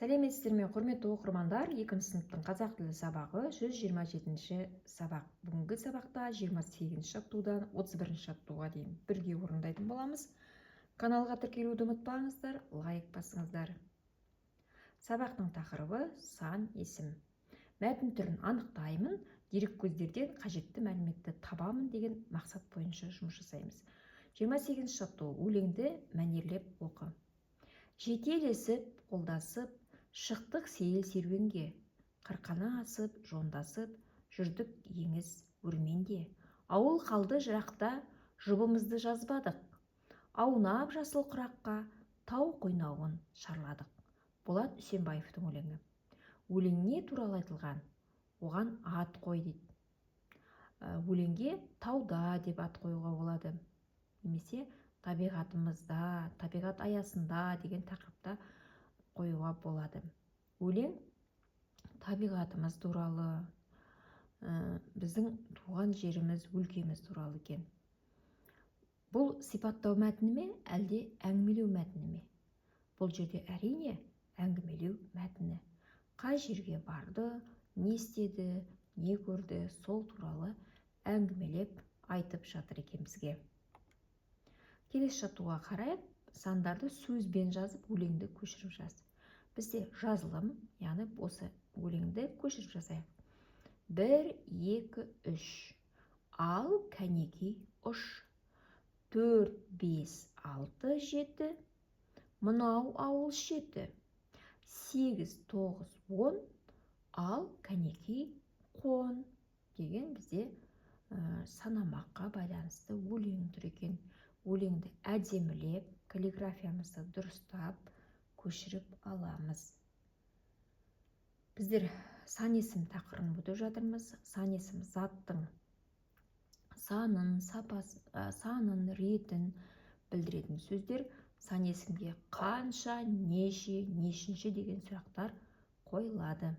Сәлеметсіздер ме, құрметті оқырмандар. 2 сыныптың қазақ тілі сабағы 127-ші сабақ. Бүгінгі сабақта 28-ші жаттығудан 31-ші жаттығуға дейін бірге орындайтын боламыз. Каналға тіркелуді ұмытпаңыздар, лайк басыңыздар. Сабақтың тақырыбы сан есім. Мәтін түрін анықтаймын, дереккөздерден қажетті мәліметті табамын деген мақсат бойынша жұмыс жасаймыз. 28-ші жаттығу. Өлеңді мәнерлеп оқы. Жетелесіп, қолдасып, шықтық сейіл серуенге, қырқана асып, жондасып, жүрдік еңіс өрменде. Ауыл қалды жырақта, жұбымызды жазбадық. Аунап жасыл құраққа, тау қойнауын шарладық. Болат Үсенбаевтың өлеңі. Өлең не туралы айтылған? Оған ат қой дейді. Өлеңге тауда деп ат қоюға болады. Немесе табиғатымызда, табиғат аясында деген тақырыпта қоюға болады. Өлең табиғатымыз туралы, біздің туған жеріміз, өлкеміз туралы екен. Бұл сипаттау мәтіні ме, әлде әңгімелеу мәтіні ме? Бұл жерде әрине әңгімелеу мәтіні. Қай жерге барды, не істеді, не көрді, сол туралы әңгімелеп айтып жатыр екен бізге. Келесі жаттығуға қарайық. Сандарды сөзбен жазып, өлеңді көшіріп жаз. Бізде жазылым, яғни осы өлеңді көшіріп жазайық. 1, 2, 3. Ал кәнекей ұш. 4, 5, 6, 7. Мынау ауыл шеті. 8, 9, 10. Ал кәнекей қон. Деген бізде санамаққа байланысты өлең тұр екен. Өлеңді әдемілеп, каллиграфиямызды дұрыстап, көшіріп аламыз. Біздер сан есім тақырыбын өтіп жатырмыз. Сан есім заттың санын, санын, ретін білдіретін сөздер. Сан есімге қанша, неше, нешінші деген сұрақтар қойылады.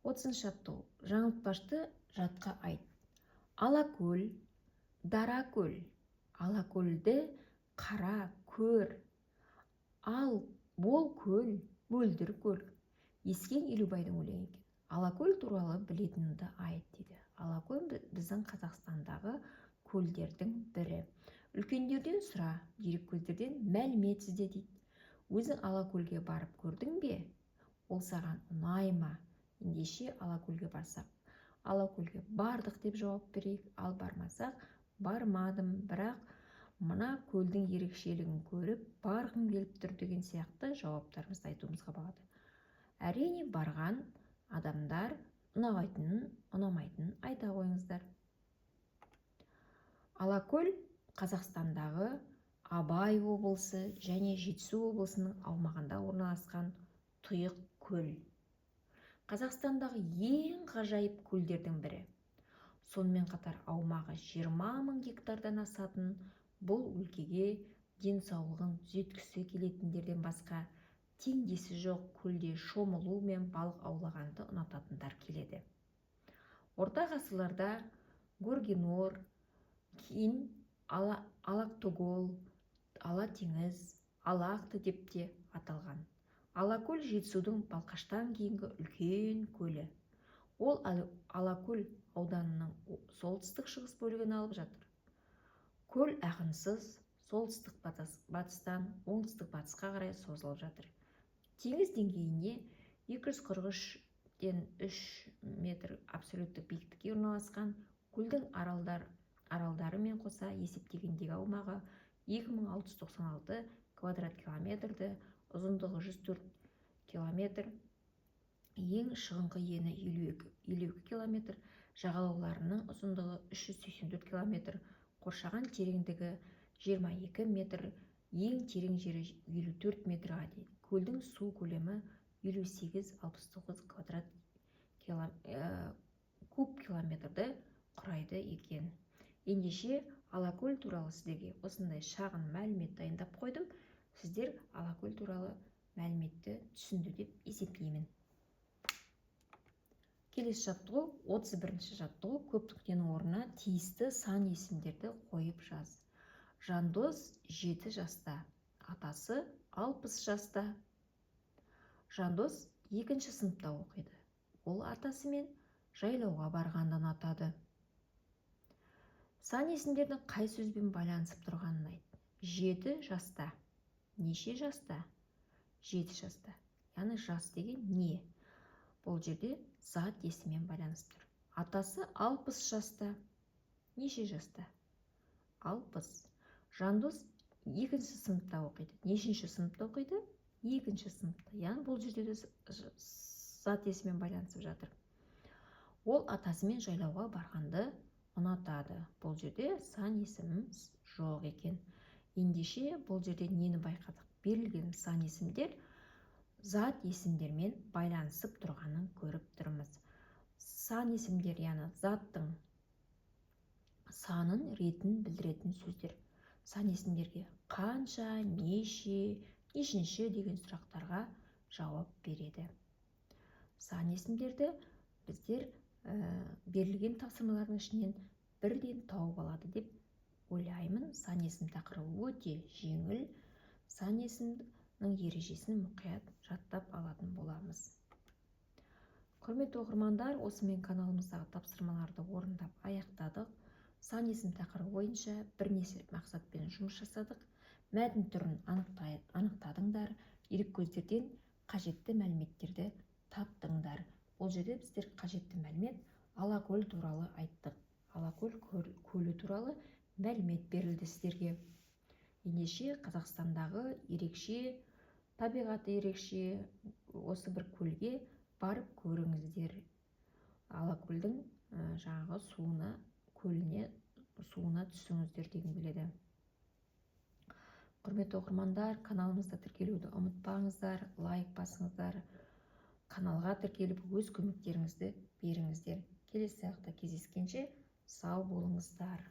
30-шы жаттығу. Жаңылтпашты жатқа айт. Алакөл, Даракөл. Алакөлді қара көр. Ал бол көл, мөлдір көл. Ескен Елубайдың өлеңі екен. Алакөл туралы білетініңді айт дейді. Алакөл біздің Қазақстандағы көлдердің бірі. Үлкендерден сұра, дереккөздерден мәлімет ізде дейді. Өзің Алакөлге барып көрдің бе? Ол саған ұнай ма? Ендеше Алакөлге барсақ, Алакөлге бардық деп жауап берейік. Ал бармасақ, бармадым, бірақ мына көлдің ерекшелігін көріп, барғым келіп тұр деген сияқты жауаптарымызды айтуымызға болады. Әрине барған адамдар ұнамайтынын, ұнамайтынын айта қойыңыздар. Алакөл Қазақстандағы Абай облысы және Жетісу облысының аумағында орналасқан тұйық көл. Қазақстандағы ең ғажайып көлдердің бірі. Сонымен қатар аумағы 20 мың гектардан асатын бұл өлкеге денсаулығын түзеткісі келетіндерден басқа теңдесі жоқ көлде шомылу мен балық аулағанды ұнататындар келеді. Орта ғасырларда Горгинор, кейін Алактогол, Алатеңіз, Алақты деп те аталған. Алакөл Жетісудың Балқаштан кейінгі үлкен көлі. Ол Алакөл ауданының солтүстік-шығыс бөлігін алып жатыр. Көл ағынсыз, солтүстік батыстан оңтүстік батысқа қарай созылып жатыр. Теңіз деңгейіне 243-ден 3 метр абсолюттік биіктікке орналасқан. Көлдің аралдарымен қоса есептегендегі аумағы 2696 квадрат километрді, ұзындығы 104 километр, ең шығыңқы ені 52 километр, жағалауларының ұзындығы 384 километр, қоршаған тереңдігі 22 метр, ең терең жері 54 метрға дейін. Көлдің су көлемі 58-69 квадрат куб километрді құрайды екен. Ендеше Алакөл туралы сіздерге осындай шағын мәлімет дайындап қойдым. Сіздер Алакөл туралы мәліметті түсінді деп есептеймін. Келесі жаттығу 31-ші жаттығу. Көптіктен орнына тиісті сан есімдерді қойып жаз. Жандос 7 жаста, атасы 60 жаста. Жандос 2-ші сыныпта оқиды. Ол атасымен жайлауға барғанды ұнатады. Сан есімдердің қай сөзбен байланысып тұрғанын айт. 7 жаста. Неше жаста? 7 жаста. Яғни жас деген не? Бұл жерде зат есіммен байланысып тұр. Атасы 60 жаста. Неше жаста? 60. Жандос 2-ші сыныпта оқиды. Нешінші сыныпта оқиды? 2-ші сыныпта. Яғни бұл жерде де зат есіммен байланысып жатыр. Ол атасымен жайлауға барғанды ұнатады. Бұл жерде сан есіміміз жоқ екен. Ендеше бұл жерде нені байқадық? Берілген сан есімдер зат есімдермен байланысып тұрғанын көріп тұрмыз. Сан есімдер, яғни заттың санын, ретін білдіретін сөздер. Сан есімдерге қанша, неше, нешінші деген сұрақтарға жауап береді. Сан есімдерді біздер берілген тапсырмалардың ішінен бірден тауып алады деп ойлаймын. Сан есім тақырыбы өте жеңіл. Сан есімнің ережесін мұқият жаттап алатын боламыз. Құрметті оқырмандар, осымен каналымыздағы тапсырмаларды орындап аяқтадық. Сан есім тақырыбы бойынша бірнеше мақсатпен жұмыс жасадық. Мәтін түрін анықтадыңдар, дереккөздерден қажетті мәліметтерді таптыңдар. Бұл жерде біздер қажетті мәлімет Алакөл туралы айттық. Алакөл көлі туралы мәлімет берілді сіздерге. Ендеше Қазақстандағы ерекше, табиғаты ерекше осы бір көлге барып көріңіздер. Алакөлдің жаңағы суына түсіңіздер дегім келеді. Құрметті оқырмандар, каналымызда тіркелуді ұмытпаңыздар, лайк басыңыздар. Каналға тіркеліп өз көмектеріңізді беріңіздер. Келесі уақытта кездескенше сау болыңыздар.